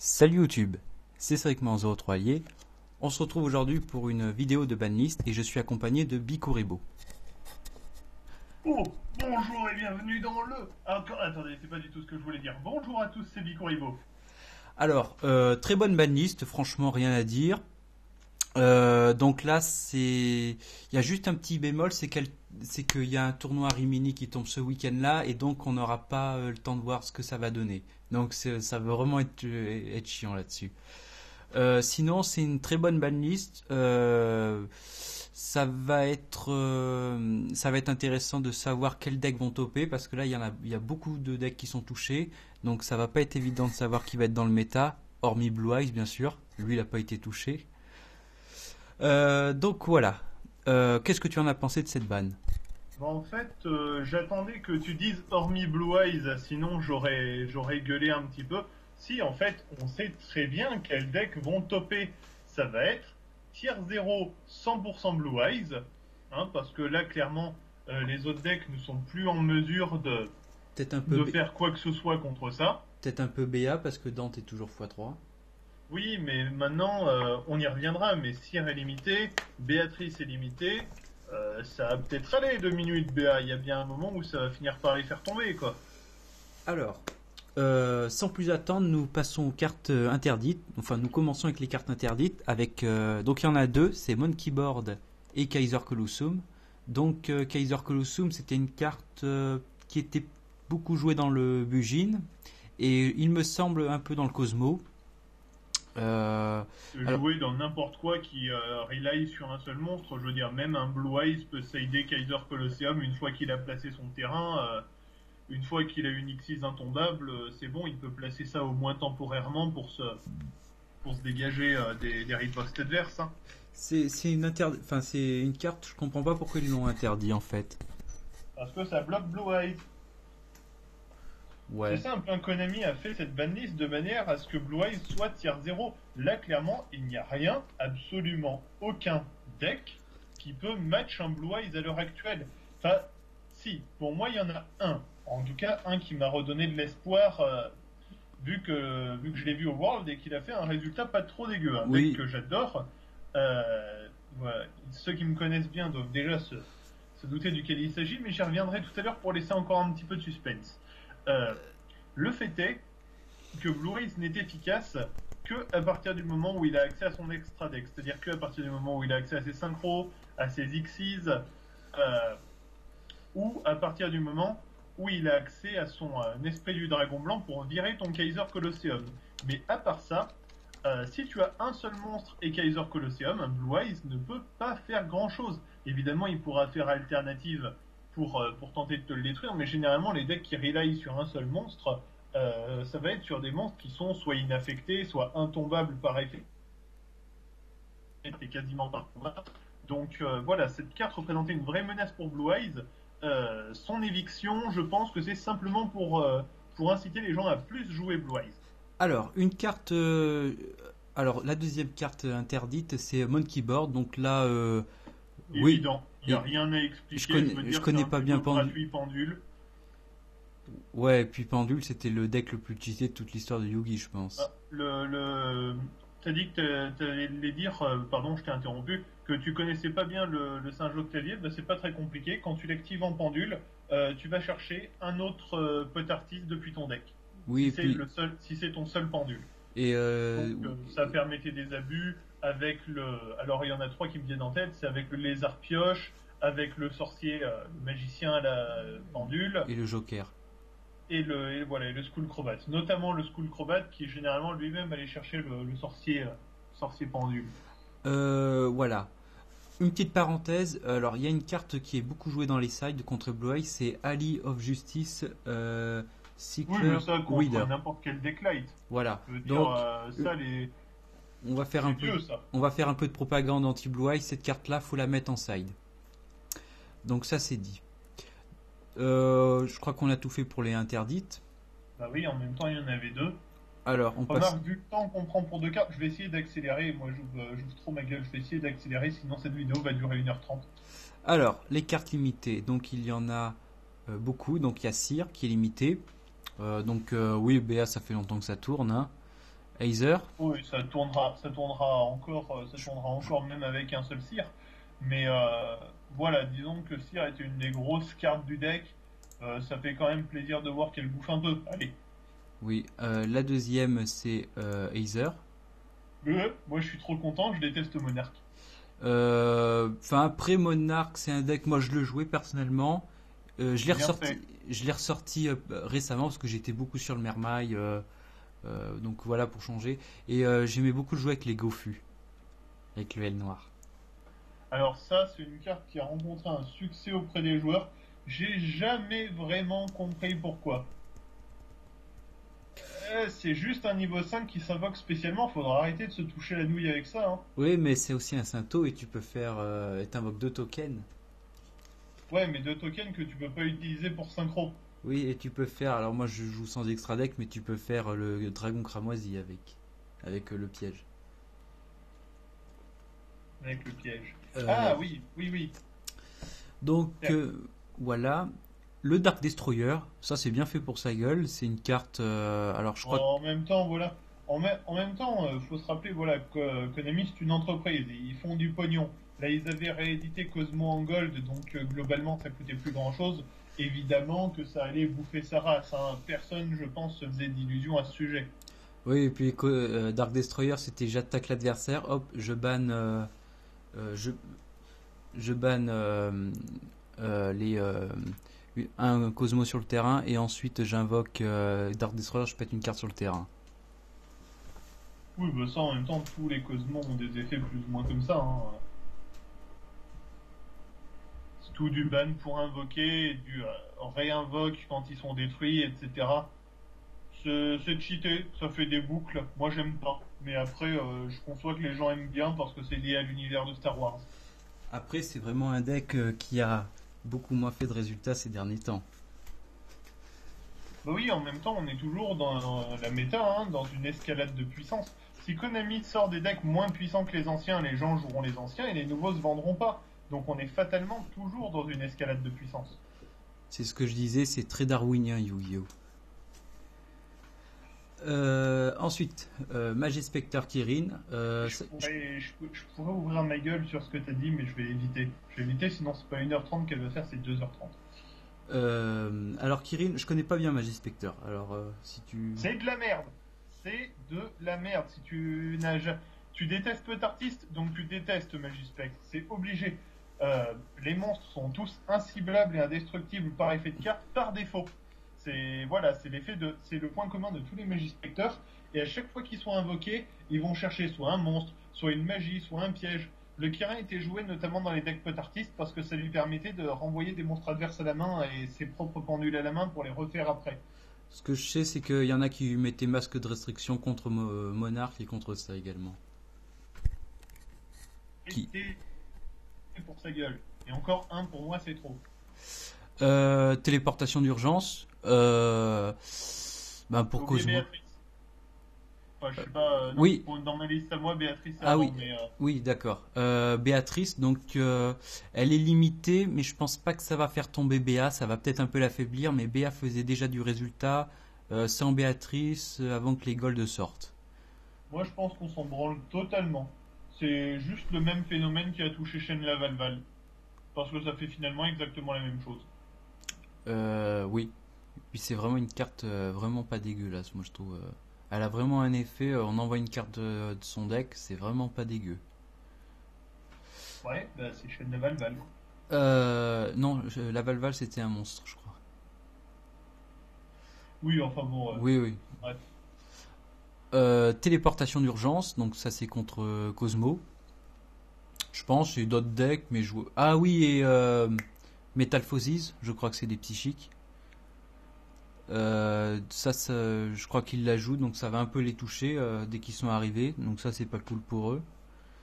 Salut YouTube, c'est Cédric-003lier. On se retrouve aujourd'hui pour une vidéo de banlist et je suis accompagné de Bikuribo. Oh, bonjour et bienvenue dans le... Attendez, c'est pas du tout ce que je voulais dire. Bonjour à tous, c'est Bikuribo. Alors, très bonne banlist, franchement rien à dire. Donc là, il y a juste un petit bémol, c'est qu'il y a un tournoi Rimini qui tombe ce week-end-là et donc on n'aura pas le temps de voir ce que ça va donner. Donc ça va vraiment être chiant là-dessus. Sinon, c'est une très bonne banlist. Ça va être intéressant de savoir quels decks vont topper parce que là, il y a beaucoup de decks qui sont touchés. Donc ça va pas être évident de savoir qui va être dans le méta, hormis Blue Eyes bien sûr. Lui, il n'a pas été touché. Donc voilà. Qu'est-ce que tu en as pensé de cette ban? Bon, en fait, j'attendais que tu dises hormis Blue Eyes, sinon j'aurais gueulé un petit peu. Si, en fait, on sait très bien quels decks vont topper. Ça va être tier 0, 100% Blue Eyes, hein, parce que là, clairement, les autres decks ne sont plus en mesure Peut-être un peu de faire quoi que ce soit contre ça. peut-être un peu BA parce que Dante est toujours x3. Oui, mais maintenant, on y reviendra, mais Cyr est limité, Béatrice est limitée, ça va peut-être aller 2 minutes, BA, il y a bien un moment où ça va finir par les faire tomber, quoi. Alors, sans plus attendre, nous passons aux cartes interdites. Enfin, nous commençons avec les cartes interdites. Donc, il y en a deux, c'est Monkey Board et Kaiser Colossum. Donc, Kaiser Colossum, c'était une carte qui était beaucoup jouée dans le Bujin et il me semble un peu dans le Cosmo. Alors, Jouer dans n'importe quoi qui rely sur un seul monstre, je veux dire, même un Blue Eyes peut sider Kaiser Colosseum une fois qu'il a placé son terrain, une fois qu'il a une Xyz intombable, c'est bon, il peut placer ça au moins temporairement pour se dégager des ripostes adverses, hein. c'est une carte, je comprends pas pourquoi ils l'ont interdit en fait. Parce que ça bloque Blue Eyes. C'est Ouais. simple, hein, Konami a fait cette banlist de manière à ce que Blue Eyes soit tier 0. Là, clairement, il n'y a rien, absolument aucun deck qui peut match un Blue Eyes à l'heure actuelle. Enfin, si, pour moi, il y en a un. En tout cas, un qui m'a redonné de l'espoir, vu que je l'ai vu au World et qu'il a fait un résultat pas trop dégueu. Un Oui. deck que j'adore. Voilà. Ceux qui me connaissent bien doivent déjà se douter duquel il s'agit, mais j'y reviendrai tout à l'heure pour laisser encore un petit peu de suspense. Euh, le fait est que Blue Eyes n'est efficace que à partir du moment où il a accès à son extra deck, c'est-à-dire que à partir du moment où il a accès à ses synchros, à ses Xyz, ou à partir du moment où il a accès à son esprit du dragon blanc pour virer ton Kaiser Colosseum. Mais à part ça, si tu as un seul monstre et Kaiser Colosseum, Blue Eyes ne peut pas faire grand-chose. Évidemment, il pourra faire alternative pour tenter de te le détruire, mais généralement, les decks qui rely sur un seul monstre, ça va être sur des monstres qui sont soit inaffectés, soit intombables par effet, et quasiment pas intombables. Donc voilà, cette carte représentait une vraie menace pour Blue Eyes. Son éviction, je pense que c'est simplement pour inciter les gens à plus jouer Blue Eyes. Alors, alors, la deuxième carte interdite, c'est Monkey Board. Donc là, oui. Évident, il n'y a rien à expliquer. Je connais pas bien gratuit Pendule. Ouais, et puis Pendule, c'était le deck le plus cheaté de toute l'histoire de Yugi, je pense. T'as dit que t'allais les dire, pardon, je t'ai interrompu, que tu connaissais pas bien le singe octavier. Bah, c'est pas très compliqué. Quand tu l'actives en pendule, tu vas chercher un autre pot artiste depuis ton deck. Oui, Si c'est ton seul pendule. et Donc, ça permettait des abus avec le. Alors il y en a trois qui me viennent en tête. C'est avec le lézard pioche, avec le sorcier, le magicien à la pendule, et le Joker. et le Skull Crobat. Notamment le Skull Crobat qui généralement lui-même allait chercher le sorcier pendule. Voilà. Une petite parenthèse. Alors, il y a une carte qui est beaucoup jouée dans les sides contre Blue Eyes, c'est Ali of Justice. Oui, mais Seeker ça contre Weeder. n'importe quel deck light. Voilà. Je veux dire, Donc, ça, les. on va faire C'est un peu, vieux, ça. on va faire un peu de propagande anti-Blue Eyes. Cette carte-là, faut la mettre en side. Donc ça, c'est dit. Je crois qu'on a tout fait pour les interdites. Bah oui, en même temps, il y en avait deux. Alors, on passe. Remarque, vu le temps qu'on prend pour deux cartes, je vais essayer d'accélérer. Moi, j'ouvre trop ma gueule. Je vais essayer d'accélérer, sinon cette vidéo va durer 1h30. Alors, les cartes limitées. Donc, il y en a beaucoup. Donc, il y a Cyr qui est limité. Oui, BA, ça fait longtemps que ça tourne, hein. Aether. Oui, ça tournera encore même avec un seul cire. Mais voilà, disons que cire était une des grosses cartes du deck. Ça fait quand même plaisir de voir qu'elle bouffe un peu. Allez. Oui, la deuxième c'est Aether. Moi je suis trop content, je déteste Monarch. Enfin, après Monarch, c'est un deck, moi je le jouais personnellement. Je l'ai Bien ressorti, fait. récemment parce que j'étais beaucoup sur le Mermail. Donc voilà pour changer. Et j'aimais beaucoup le jouer avec les Gofu, avec le L noir. Alors ça, c'est une carte qui a rencontré un succès auprès des joueurs. J'ai jamais vraiment compris pourquoi. C'est juste un niveau 5 qui s'invoque spécialement, faudra arrêter de se toucher la nouille avec ça, hein. Oui, mais c'est aussi un Syntho et tu peux faire. T'invoques 2 tokens. Ouais, mais deux tokens que tu peux pas utiliser pour synchro, Oui, et tu peux faire. Alors moi je joue sans extra deck, mais tu peux faire le dragon cramoisi avec le piège. avec le piège. Euh, Ah oui, oui, oui. donc Certes. voilà. Le Dark Destroyer, ça c'est bien fait pour sa gueule. C'est une carte. Alors je crois. En même temps, voilà. En même temps, faut se rappeler, voilà, que Konami c'est une entreprise, ils font du pognon. Là, ils avaient réédité Cosmo en Gold, donc globalement, ça coûtait plus grand-chose. Évidemment que ça allait bouffer sa race, hein. Personne, je pense, se faisait d'illusions à ce sujet. Oui, et puis Dark Destroyer, c'était j'attaque l'adversaire, hop, euh, je, je banne un Cosmo sur le terrain et ensuite j'invoque Dark Destroyer, je pète une carte sur le terrain. Oui, bah ça, en même temps, tous les Cosmos ont des effets plus ou moins comme ça, hein. C'est tout du ban pour invoquer, du réinvoque quand ils sont détruits, etc. C'est cheaté, ça fait des boucles. Moi, j'aime pas. Mais après, je conçois que les gens aiment bien parce que c'est lié à l'univers de Star Wars. Après, c'est vraiment un deck qui a beaucoup moins fait de résultats ces derniers temps. Bah oui, en même temps, on est toujours dans la méta, hein, dans une escalade de puissance. Si Konami sort des decks moins puissants que les anciens, les gens joueront les anciens et les nouveaux se vendront pas. Donc on est fatalement toujours dans une escalade de puissance. C'est ce que je disais, c'est très darwinien Yu-Gi-Oh! Ensuite, Magie Spectre Kirin. Je pourrais ouvrir ma gueule sur ce que t'as dit, mais je vais éviter. Je vais éviter, sinon c'est pas 1h30 qu'elle va faire, c'est 2h30. Alors Kirin, je connais pas bien Magie Spectre. Alors si tu. C'est de la merde. C'est de la merde. Si tu nages, tu détestes peu artiste, donc tu détestes Magispect. C'est obligé. Les monstres sont tous inciblables et indestructibles par effet de carte par défaut. C'est voilà, c'est le point commun de tous les Magispecteurs. Et à chaque fois qu'ils sont invoqués, ils vont chercher soit un monstre, soit une magie, soit un piège. Le Kirin était joué notamment dans les decks pot artistes parce que ça lui permettait de renvoyer des monstres adverses à la main et ses propres pendules à la main pour les refaire après. Ce que je sais, c'est qu'il y en a qui mettaient masque de restriction contre Monarch et contre ça également. Qui Et pour sa gueule. Et encore un pour moi c'est trop. Téléportation d'urgence. Ben J'ai pour oublié Cosmo. Béatrice. Enfin, je sais pas, non, Oui. dans ma liste à moi, Béatrice c'est Ah avant, oui. mais Oui, d'accord. Béatrice, donc elle est limitée, mais je pense pas que ça va faire tomber Béa. Ça va peut-être un peu l'affaiblir, mais Béa faisait déjà du résultat sans Béatrice avant que les Golds sortent. moi je pense qu'on s'en branle totalement. C'est juste le même phénomène qui a touché Shen Lavalval. Parce que ça fait finalement exactement la même chose. Oui. Puis c'est vraiment une carte vraiment pas dégueulasse, moi je trouve. Elle a vraiment un effet, on envoie une carte de son deck, c'est vraiment pas dégueu. Ouais, bah c'est Shen Lavalval. Non, la Valval c'était un monstre, je crois. Oui, enfin bon, Oui, oui. bref. Téléportation d'urgence, donc ça c'est contre Cosmo. Je pense, c'est d'autres decks, mais je... Ah oui, et Metalphosis, je crois que c'est des psychiques. Je crois qu'ils la jouent, donc ça va un peu les toucher dès qu'ils sont arrivés, donc ça c'est pas cool pour eux.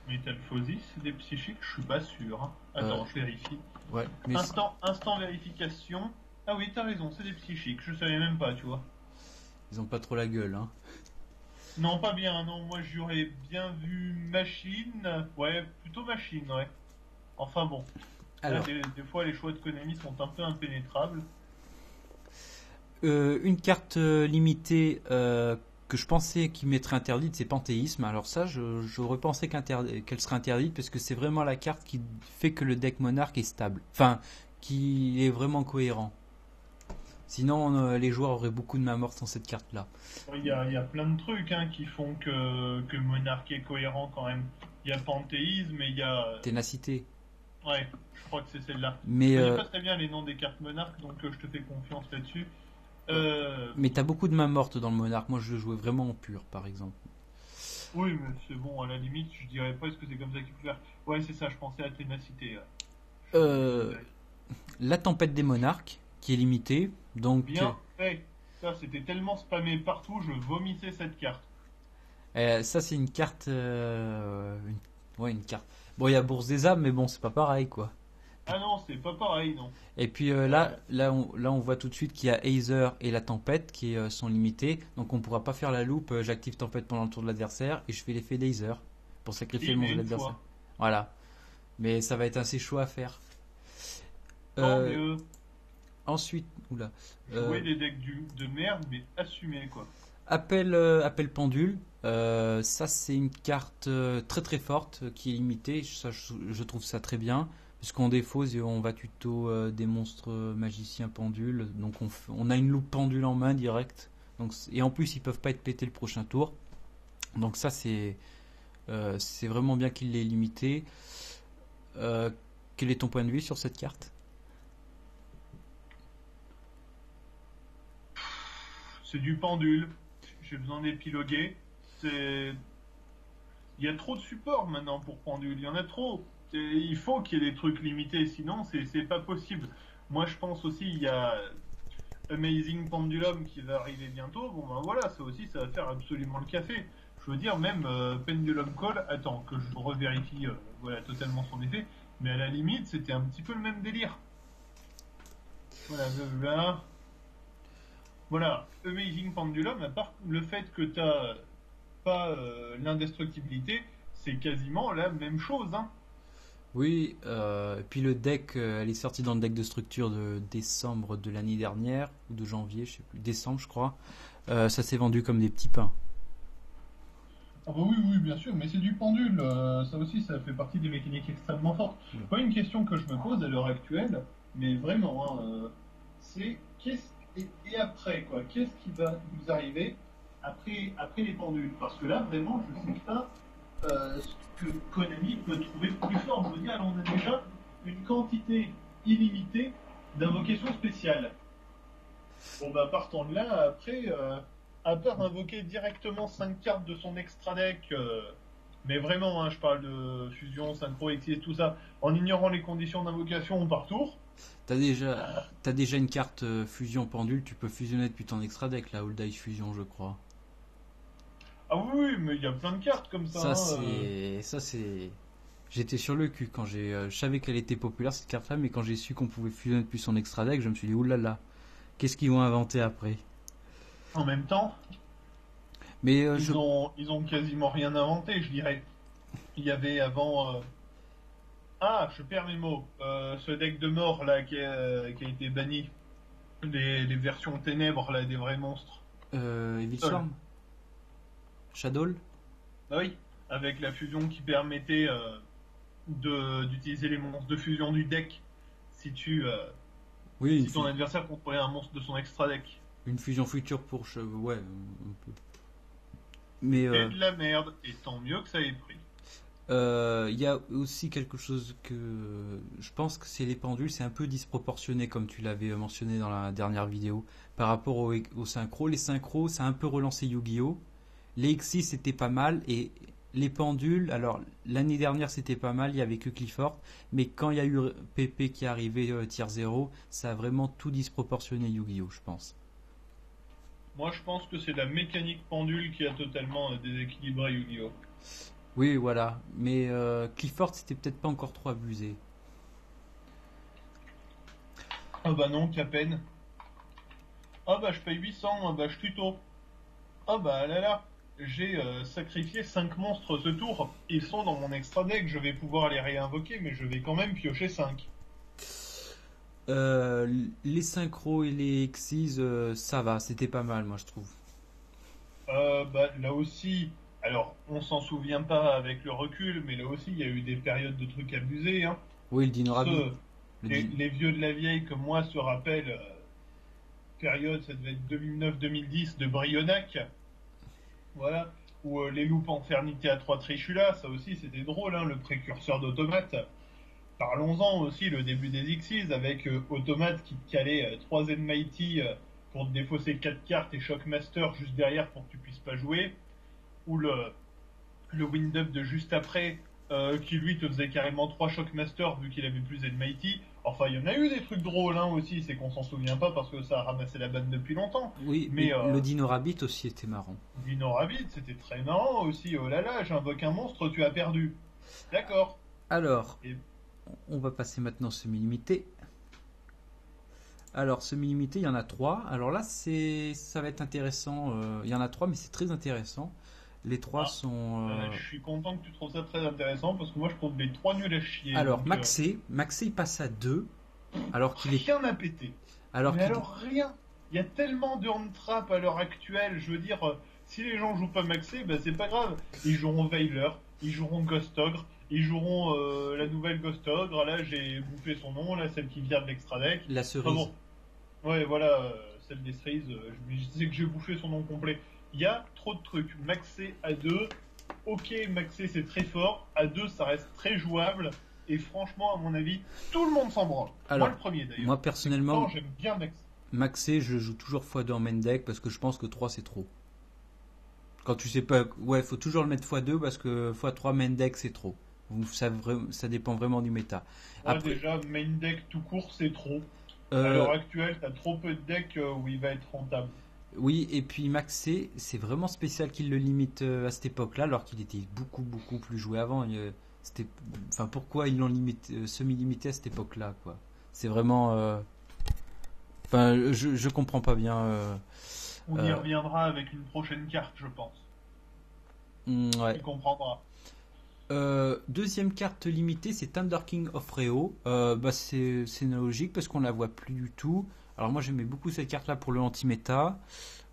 Metalphosis, c'est des psychiques, je suis pas sûr, hein. Euh, Attends, je vérifie. Ouais, mais Instant vérification. Ah oui, t'as raison, c'est des psychiques, je savais même pas, tu vois. ils ont pas trop la gueule, hein. Non, pas bien, non, moi j'aurais bien vu machine. Ouais, plutôt machine, ouais. Enfin bon, là, Alors, des fois les choix de Konami sont un peu impénétrables. une carte limitée que je pensais qu'il mettrait interdite, c'est Panthéisme. Alors ça, j'aurais pensé qu'elle serait interdite parce que c'est vraiment la carte qui fait que le deck Monarque est stable. Enfin, qui est vraiment cohérent. Sinon, les joueurs auraient beaucoup de main morte sans cette carte-là. Il y a plein de trucs hein, qui font que Monarch est cohérent quand même. Il y a Panthéisme et il y a... Ténacité. Ouais, je crois que c'est celle-là. Mais, Je connais pas très bien les noms des cartes Monarch, donc je te fais confiance là-dessus. mais t'as beaucoup de main morte dans le Monarque. Moi, je le jouais vraiment en pur, par exemple. Oui, mais c'est bon, à la limite, je dirais presque que c'est comme ça qu'il faut faire. Ouais, c'est ça, je pensais à Ténacité. La tempête des monarques, qui est limitée. Donc, Bien fait. Ça, c'était tellement spammé partout, je vomissais cette carte. ça, c'est une carte. Ouais, une carte. Bon, il y a Bourse des âmes, mais bon, c'est pas pareil, quoi. Ah non, c'est pas pareil, non. Et puis là, on voit tout de suite qu'il y a Aether et la tempête qui sont limités. Donc, on pourra pas faire la loupe. J'active tempête pendant le tour de l'adversaire et je fais l'effet d'Aether pour sacrifier le monstre de l'adversaire. Voilà. Mais ça va être assez chaud à faire. Non, mais Ensuite, oula. jouer des decks de merde, mais assumé quoi. Appel pendule. Ça, c'est une carte très très forte qui est limitée. Ça, je trouve ça très bien. Puisqu'on défausse et on va tuto des monstres magiciens pendules. Donc on a une loupe pendule en main direct. Donc, et en plus, ils peuvent pas être pétés le prochain tour. Donc ça, c'est vraiment bien qu'il l'ait limité. Quel est ton point de vue sur cette carte? C'est du pendule. J'ai besoin d'épiloguer. Il y a trop de supports maintenant pour pendule. Il y en a trop. Il faut qu'il y ait des trucs limités, sinon c'est pas possible. Moi je pense aussi il y a Amazing Pendulum qui va arriver bientôt. Bon ben voilà, ça aussi ça va faire absolument le café. Je veux dire même Pendulum Call, attends que je revérifie voilà totalement son effet, mais à la limite c'était un petit peu le même délire. Voilà, voilà, Amazing Pendulum, à part le fait que t'as pas l'indestructibilité, c'est quasiment la même chose hein. Oui, et puis le deck, elle est sortie dans le deck de structure de décembre de l'année dernière, ou de janvier, je sais plus, décembre je crois. Ça s'est vendu comme des petits pains. Ah bah oui, oui, bien sûr, mais c'est du pendule. Ça aussi, ça fait partie des mécaniques extrêmement fortes. Moi, une question que je me pose à l'heure actuelle, mais vraiment, hein, c'est et après quoi? Qu'est-ce qui va nous arriver après les pendules? Parce que là, vraiment, je ne sais pas ce que Konami peut trouver plus fort. Je veux dire, on a déjà une quantité illimitée d'invocations spéciales. Bon bah partant de là, après, à part invoquer directement 5 cartes de son extra deck, mais vraiment, hein, je parle de fusion, synchro, exis, tout ça, en ignorant les conditions d'invocation par tour. T'as déjà une carte fusion pendule, tu peux fusionner depuis ton extra deck, la Old Eye Fusion, je crois. Ah oui, mais il y a plein de cartes comme ça. Ça c'est. J'étais sur le cul quand je savais qu'elle était populaire cette carte-là, mais quand j'ai su qu'on pouvait fusionner depuis son extra deck, je me suis dit oulala, qu'est-ce qu'ils vont inventer après? En même temps, Mais ils ont quasiment rien inventé, je dirais. Il y avait avant. Ah, je perds mes mots. Ce deck de mort là qui a été banni. Les versions ténèbres là, des vrais monstres. Evil Storm, Shadow. Ah oui, avec la fusion qui permettait d'utiliser les monstres de fusion du deck si Oui, si ton adversaire contrôlait un monstre de son extra deck. Une fusion future pour ouais, un peu. Mais c'est de la merde, et tant mieux que ça ait pris. il y a aussi quelque chose que je pense que c'est les pendules, c'est un peu disproportionné comme tu l'avais mentionné dans la dernière vidéo par rapport aux synchros. Les synchros, ça a un peu relancé Yu-Gi-Oh! Les Xyz c'était pas mal et les pendules, alors l'année dernière c'était pas mal, il y avait que Clifford, mais quand il y a eu PP qui est arrivé tier 0, ça a vraiment tout disproportionné Yu-Gi-Oh! Je pense. Moi je pense que c'est la mécanique pendule qui a totalement déséquilibré Yu-Gi-Oh! Oui, voilà, mais Clifford c'était peut-être pas encore trop abusé. Ah bah non, qu'à peine. Ah bah je paye 800, ah bah je tuto. Ah bah là là, j'ai sacrifié 5 monstres ce tour. Ils sont dans mon extra deck, je vais pouvoir les réinvoquer, mais je vais quand même piocher 5. Les synchros et les Xyz, ça va, c'était pas mal, moi je trouve. Là aussi, alors on s'en souvient pas avec le recul, mais là aussi il y a eu des périodes de trucs abusés. Hein. Oui, le Dino Rabbit. Ceux, Le les, di- les vieux de la vieille comme moi se rappellent, période, ça devait être 2009-2010 de Brionac, voilà, ou les loups Infernité à 3 Trichula, ça aussi c'était drôle, hein, le précurseur d'Automate. Parlons-en aussi, le début des Xyz avec Automate qui te calait 3 Mighty pour te défausser 4 cartes et Shockmaster juste derrière pour que tu puisses pas jouer, ou le wind-up de juste après qui lui te faisait carrément 3 Shockmaster vu qu'il avait plus Mighty. Enfin, il y en a eu des trucs drôles hein, aussi, c'est qu'on s'en souvient pas parce que ça a ramassé la banne depuis longtemps. Oui, Mais le Dino Rabbit aussi était marrant. Dino Rabbit, c'était très marrant aussi. Oh là là, j'invoque un monstre, tu as perdu. D'accord. Alors, Et on va passer maintenant au semi-limité. Alors, semi-limité, il y en a trois. Alors là, ça va être intéressant. Il y en a trois, mais c'est très intéressant. Les trois ah, sont. je suis content que tu trouves ça très intéressant parce que moi je trouve les trois nuls à chier. Alors, Donc, Maxé, il passe à 2. Alors qu'il est. rien à péter. Alors Mais qu'il alors rien. Il y a tellement de hand-trap à l'heure actuelle. Je veux dire, si les gens jouent pas Maxé, bah, c'est pas grave. Ils joueront Veiler, ils joueront Ghost Ogre, ils joueront la nouvelle Ghost Ogre. Là, j'ai bouffé son nom, là, celle qui vient de l'extra deck. la Enfin cerise. bon, ouais, voilà, celle des cerises. Je sais que j'ai bouffé son nom complet. Il y a trop de trucs. Maxé à 2, ok, Maxé c'est très fort. À 2, ça reste très jouable. Et franchement, à mon avis, tout le monde s'en branle. Alors, Moi, le premier d'ailleurs. moi personnellement, Pourtant, j'aime bien Maxé. Maxé, je joue toujours x2 en main deck parce que je pense que 3 c'est trop. Quand tu sais pas. Ouais, faut toujours le mettre x2 parce que x3 main deck c'est trop. Ça dépend vraiment du méta. Moi, Après, déjà, main deck tout court, c'est trop. À euh, l'heure actuelle, t'as trop peu de decks où il va être rentable. oui, et puis Maxé, c'est vraiment spécial qu'il le limite à cette époque-là, alors qu'il était beaucoup, beaucoup plus joué avant. C'était, enfin, pourquoi ils l'ont limité, semi-limité à cette époque-là, quoi. C'est vraiment. Enfin, je comprends pas bien. On y reviendra avec une prochaine carte, je pense. Ouais. Tu comprendras. Deuxième carte limitée, c'est Thunder King of Reo. C'est logique parce qu'on la voit plus du tout. Alors moi j'aimais beaucoup cette carte là pour le anti-méta.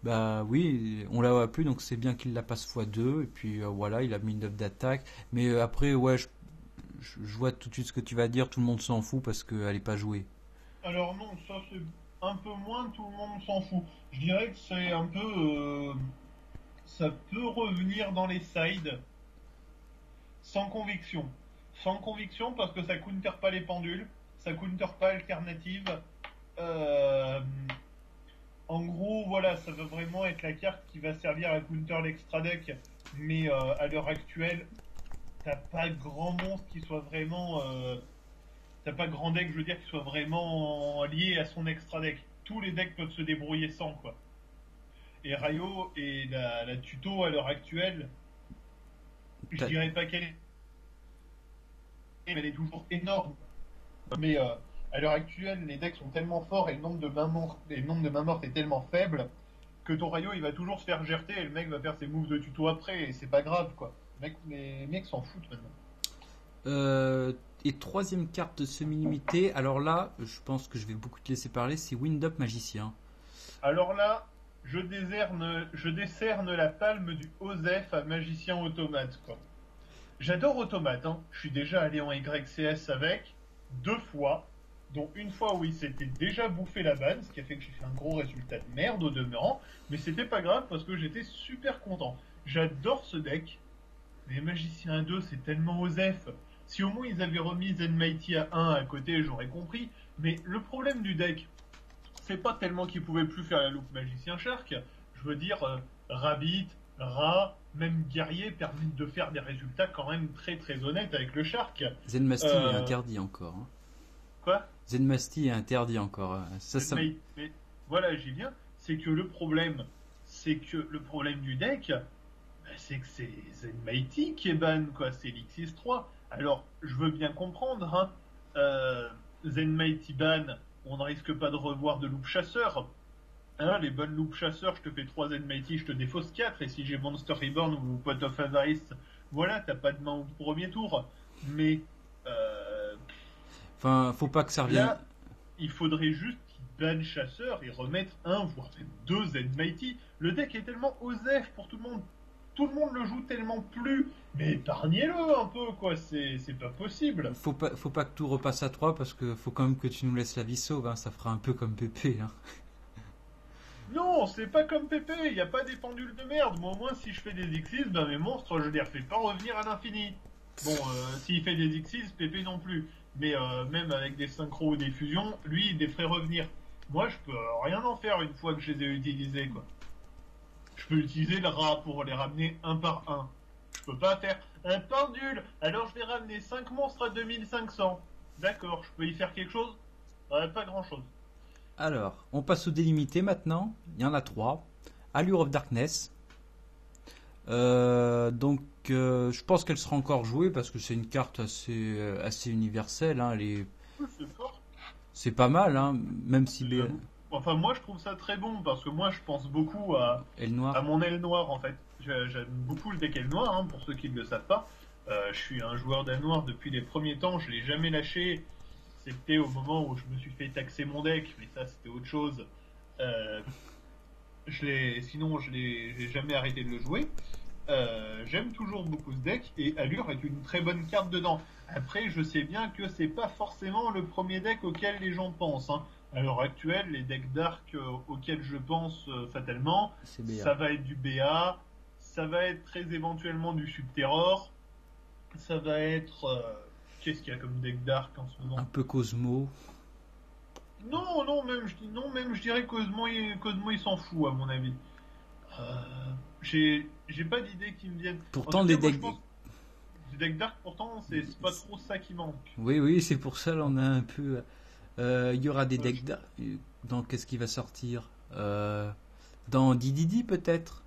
Bah oui, on la voit plus donc c'est bien qu'il la passe x2 et puis voilà, il a mis une œuvre d'attaque. Mais après ouais, je vois tout de suite ce que tu vas dire, tout le monde s'en fout parce qu'elle est pas jouée. Alors non, ça c'est un peu moins, tout le monde s'en fout. Je dirais que c'est un peu... ça peut revenir dans les sides sans conviction. Sans conviction parce que ça counter pas les pendules, ça counter pas alternative. Euh, En gros, voilà, ça va vraiment être la carte qui va servir à counter l'extra deck. Mais à l'heure actuelle, t'as pas grand monstre qui soit vraiment... t'as pas grand deck, je veux dire, qui soit vraiment lié à son extra deck. Tous les decks peuvent se débrouiller sans, quoi. Et Rayo et la tuto à l'heure actuelle, je T'as- dirais pas qu'elle est... mais elle est toujours énorme. Mais à l'heure actuelle, les decks sont tellement forts et le nombre de mains mortes est tellement faible que ton Rayo il va toujours se faire gerter et le mec va faire ses moves de tuto après et c'est pas grave quoi. Les mecs s'en foutent maintenant. Et troisième carte semi-limitée, alors là, je pense que je vais beaucoup te laisser parler, c'est Wind Up Magicien. Alors là, je décerne la palme du Osef à Magicien Automate quoi. J'adore Automate, hein. Je suis déjà allé en YCS avec, 2 fois, dont une fois où il s'était déjà bouffé la banne, ce qui a fait que j'ai fait un gros résultat de merde au demeurant, mais c'était pas grave parce que j'étais super content. J'adore ce deck, mais Magicien 2 c'est tellement osef. Si au moins ils avaient remis Zenmighty à 1 à côté, j'aurais compris, mais le problème du deck, c'est pas tellement qu'ils pouvaient plus faire la loupe Magicien Shark, je veux dire, Rabbit, Rat, même Guerrier permettent de faire des résultats quand même très très honnêtes avec le Shark. Zenmasty est Euh, interdit encore. Hein. Quoi Zenmasty est interdit encore. mais voilà, j'y viens. C'est que le problème du deck, bah, c'est que c'est Zenmighty qui est ban, quoi. C'est l'Xyz 3. Alors, je veux bien comprendre, hein. Zenmighty ban, on ne risque pas de revoir de loup chasseur. Hein, les bonnes loupes chasseurs, je te fais 3 Zenmighty, je te défausse 4. Et si j'ai Monster Reborn ou Pot of Avarice, voilà, t'as pas de main au premier tour. Mais Enfin, faut pas que ça revienne. là, il faudrait juste qu'ils ban chasseur et remettre un, voire même deux Z-Mighty. Le deck est tellement osef pour tout le monde. Tout le monde le joue tellement plus. Mais épargnez-le un peu, quoi. C'est pas possible. Faut pas que tout repasse à 3 parce que faut quand même que tu nous laisses la vie sauve. Hein. Ça fera un peu comme Pépé. Hein. Non, c'est pas comme Pépé, il n'y a pas des pendules de merde. Moi, au moins, si je fais des X6, ben mes monstres, je les refais pas revenir à l'infini. Bon, s'il fait des X6, Pépé non plus. Mais même avec des synchros ou des fusions, lui, il les ferait revenir. Moi, je peux rien en faire une fois que je les ai utilisés, quoi. Je peux utiliser le rat pour les ramener un par un. Je peux pas faire un pendule, alors je vais ramener 5 monstres à 2500. D'accord, je peux y faire quelque chose? Pas grand chose. Alors, on passe au délimité maintenant. Il y en a 3. Allure of Darkness. Je pense qu'elle sera encore jouée parce que c'est une carte assez universelle. Hein. C'est fort. C'est pas mal, hein, même si Enfin, moi, je trouve ça très bon parce que moi, je pense beaucoup à mon aile noire en fait. J'aime beaucoup le deck aile noire, hein, pour ceux qui ne le savent pas. Je suis un joueur d'aile noire depuis les premiers temps, je l'ai jamais lâché. C'était au moment où je me suis fait taxer mon deck, mais ça c'était autre chose. Sinon, j'ai jamais arrêté de le jouer. J'aime toujours beaucoup ce deck et Allure est une très bonne carte dedans. Après, je sais bien que c'est pas forcément le premier deck auquel les gens pensent. Hein. À l'heure actuelle, les decks dark auxquels je pense fatalement, ça va être du BA, ça va être très éventuellement du Subterror, ça va être... qu'est-ce qu'il y a comme deck dark en ce moment? Un peu Cosmo. Non, même je dirais Cosmo, il s'en fout à mon avis. J'ai pas d'idées qui me viennent. Pourtant, des decks... Des decks dark, pourtant, c'est pas trop ça qui manque. Oui, c'est pour ça on a un peu... Il y aura des decks dark... Dans qu'est-ce qui va sortir dans DDD peut-être?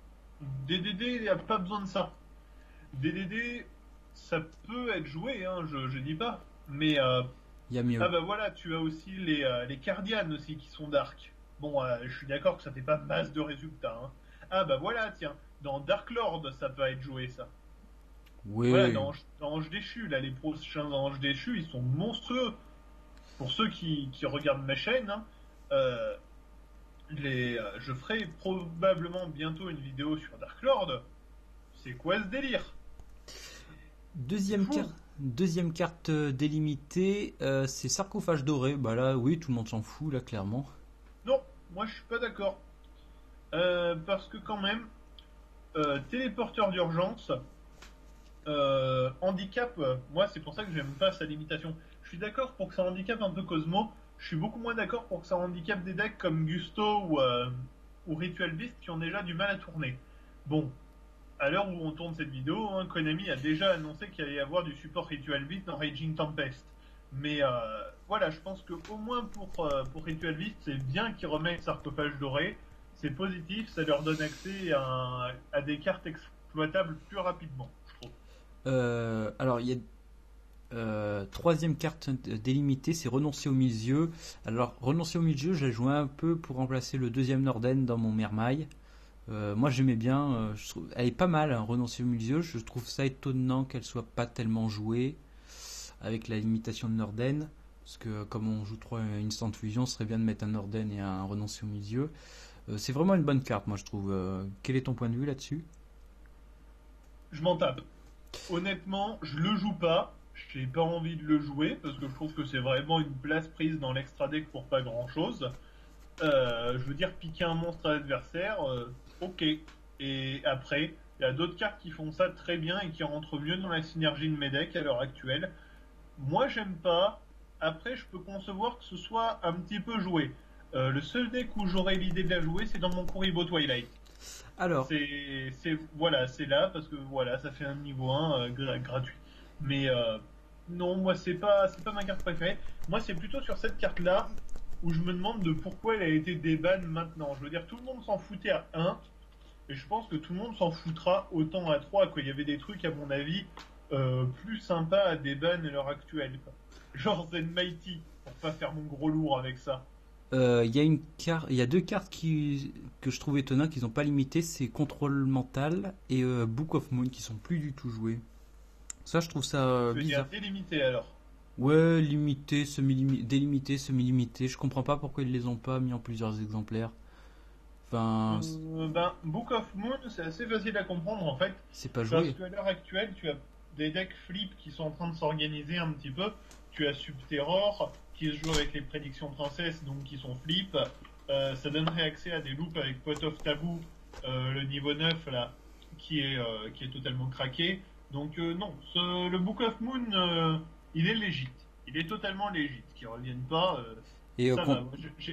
DDD, il n'y a pas besoin de ça. DDD, ça peut être joué, hein, je dis pas. Mais... il y a mieux. Ah bah voilà, tu as aussi les Cardianes aussi qui sont dark. Bon, je suis d'accord que ça fait pas masse de résultats. Hein. Ah bah voilà, tiens, dans Dark Lord, ça peut être joué, ça. Oui. Voilà, dans Ange Déchu, là, les prochains Anges Déchus, ils sont monstrueux. Pour ceux qui regardent ma chaîne, hein, je ferai probablement bientôt une vidéo sur Dark Lord. C'est quoi ce délire? Deuxième carte délimitée, c'est Sarcophage Doré. Bah là, oui, tout le monde s'en fout, là, clairement. Non, moi je suis pas d'accord. Parce que quand même, téléporteur d'urgence, handicap, moi c'est pour ça que j'aime pas sa limitation. Je suis d'accord pour que ça handicape un peu Cosmo, je suis beaucoup moins d'accord pour que ça handicape des decks comme Gusto ou Ritual Beast qui ont déjà du mal à tourner. Bon, à l'heure où on tourne cette vidéo, hein, Konami a déjà annoncé qu'il allait y avoir du support Ritual Beast dans Raging Tempest. Mais voilà, je pense qu'au moins pour Ritual Beast, c'est bien qu'ils remettent Sarcophage Doré. C'est positif, ça leur donne accès à des cartes exploitables plus rapidement, je trouve. Alors, il y a troisième carte délimitée, c'est Renoncer au milieu. Alors, Renoncer au milieu, j'ai joué un peu pour remplacer le deuxième Norden dans mon Mermaille. Moi, j'aimais bien. Elle est pas mal, hein, Renoncer au milieu. Je trouve ça étonnant qu'elle soit pas tellement jouée avec la limitation de Norden. Parce que comme on joue 3 Instant Fusion, ce serait bien de mettre un Norden et un Renoncer au milieu. C'est vraiment une bonne carte, moi je trouve. Quel est ton point de vue là-dessus? Je m'en tape. Honnêtement, je le joue pas. J'ai pas envie de le jouer parce que je trouve que c'est vraiment une place prise dans l'extra deck pour pas grand chose. Je veux dire, piquer un monstre à l'adversaire, ok. Et après, il y a d'autres cartes qui font ça très bien et qui rentrent mieux dans la synergie de mes decks à l'heure actuelle. Moi, j'aime pas. Après, je peux concevoir que ce soit un petit peu joué. Le seul deck où j'aurais l'idée de la jouer, c'est dans mon Kuribo Twilight. Alors, c'est là parce que voilà, ça fait un niveau 1 gratuit. Mais non, moi c'est pas ma carte préférée. Moi, c'est plutôt sur cette carte-là où je me demande de pourquoi elle a été déban maintenant. Je veux dire, tout le monde s'en foutait à 1 et je pense que tout le monde s'en foutra autant à 3, quoi. Il y avait des trucs, à mon avis, plus sympas à déban à l'heure actuelle, quoi. Genre Zen Mighty, pour pas faire mon gros lourd avec ça. il y a deux cartes que je trouve étonnantes qu'ils n'ont pas limité, c'est Contrôle Mental et Book of Moon qui sont plus du tout jouées. Ça, je trouve ça bizarre. Il y a délimité alors. Ouais, limité, délimité, semi-limité. Je comprends pas pourquoi ils les ont pas mis en plusieurs exemplaires. Enfin, Book of Moon, c'est assez facile à comprendre en fait, c'est pas parce joué. qu'à l'heure actuelle, tu as des decks flip qui sont en train de s'organiser un petit peu. Tu as Subterror qui se joue avec les prédictions princesses, donc qui sont flip. Ça donnerait accès à des loops avec Pot of Taboo, le niveau 9 là, qui est totalement craqué. Donc non, le Book of Moon, il est légit. Il est totalement légit. Qu'ils reviennent pas, Et ça va. Moi,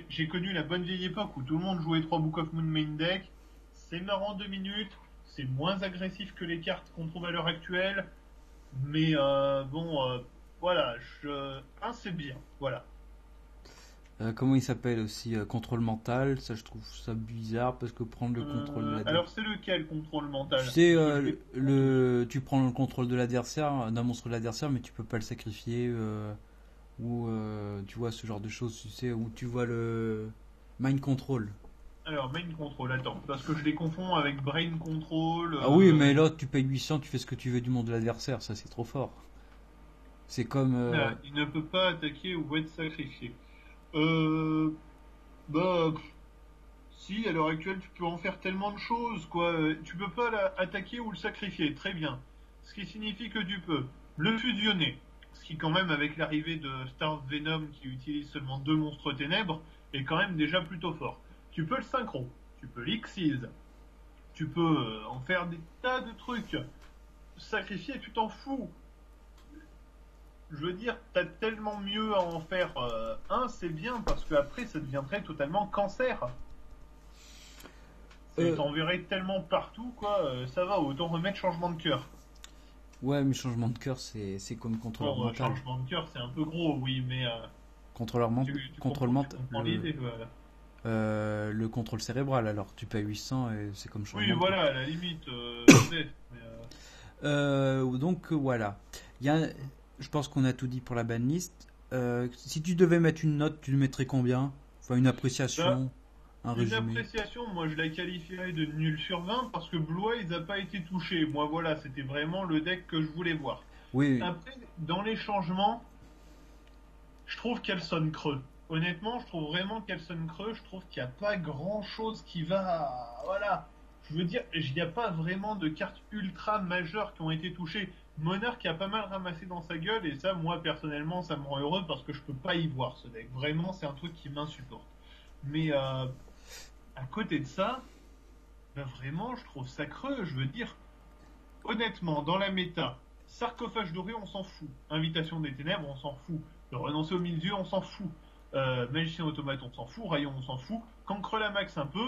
j'ai connu la bonne vieille époque où tout le monde jouait 3 Book of Moon main deck. C'est marrant 2 minutes. C'est moins agressif que les cartes qu'on trouve à l'heure actuelle. Mais voilà. C'est bien. Voilà. comment il s'appelle aussi contrôle mental, ça je trouve ça bizarre parce que prendre le contrôle de l'adversaire. Alors, c'est lequel contrôle Tu mental? sais, Parce que je tu prends le contrôle de l'adversaire, d'un monstre de l'adversaire, mais tu peux pas le sacrifier, ou tu vois ce genre de choses, tu sais, où tu vois le mind control. Alors, main control, attends. Parce que je les confonds avec brain control. Ah oui, mais là tu payes 800, tu fais ce que tu veux du monde de l'adversaire, ça c'est trop fort. C'est comme, Il ne peut pas attaquer ou être sacrifié. Euh, bah, Si, à l'heure actuelle, tu peux en faire tellement de choses, quoi. Tu peux pas l'attaquer ou le sacrifier, très bien. Ce qui signifie que tu peux le fusionner. Ce qui, quand même, avec l'arrivée de Star Venom qui utilise seulement 2 monstres ténèbres, est quand même déjà plutôt fort. Tu peux le synchro, tu peux l'Xyz, tu peux en faire des tas de trucs. Sacrifier, tu t'en fous. Je veux dire, t'as tellement mieux à en faire un, c'est bien, parce que après ça deviendrait totalement cancer. euh, T'en verrais tellement partout, quoi, ça va, autant remettre changement de cœur. ouais, mais changement de cœur, c'est comme contrôleur Bon, mental. changement de cœur, c'est un peu gros, oui, mais Contrôleur mental, tu contrôle comprends, tu mental, comprends l'idée, voilà. le contrôle cérébral, alors tu payes 800 et c'est comme Oui, changement de cœur. voilà, à la limite, peut-être, mais, Donc voilà. Il y a, je pense qu'on a tout dit pour la banlist. Si tu devais mettre une note, tu le mettrais combien? Enfin, une bah, appréciation, un une résumé. appréciation, moi je la qualifierais de nul sur 20 parce que Blue Eyes n'a pas été touché. Moi, voilà, c'était vraiment le deck que je voulais voir. Oui, Après, dans les changements, je trouve qu'elle sonne creux. Honnêtement, je trouve vraiment qu'elle sonne creux. Je trouve qu'il n'y a pas grand chose qui va. Voilà. Je veux dire, il n'y a pas vraiment de cartes ultra majeures qui ont été touchées. Monarch a pas mal ramassé dans sa gueule, et ça, moi, personnellement, ça me rend heureux parce que je peux pas y voir ce deck. Vraiment, c'est un truc qui m'insupporte. Mais à côté de ça, ben vraiment, je trouve ça creux. Je veux dire, honnêtement, dans la méta, sarcophage doré, on s'en fout. Invitation des ténèbres, on s'en fout. Le renoncer au milieu, on s'en fout. Magicien automate, on s'en fout. Rayon, on s'en fout. Cancre la max un peu.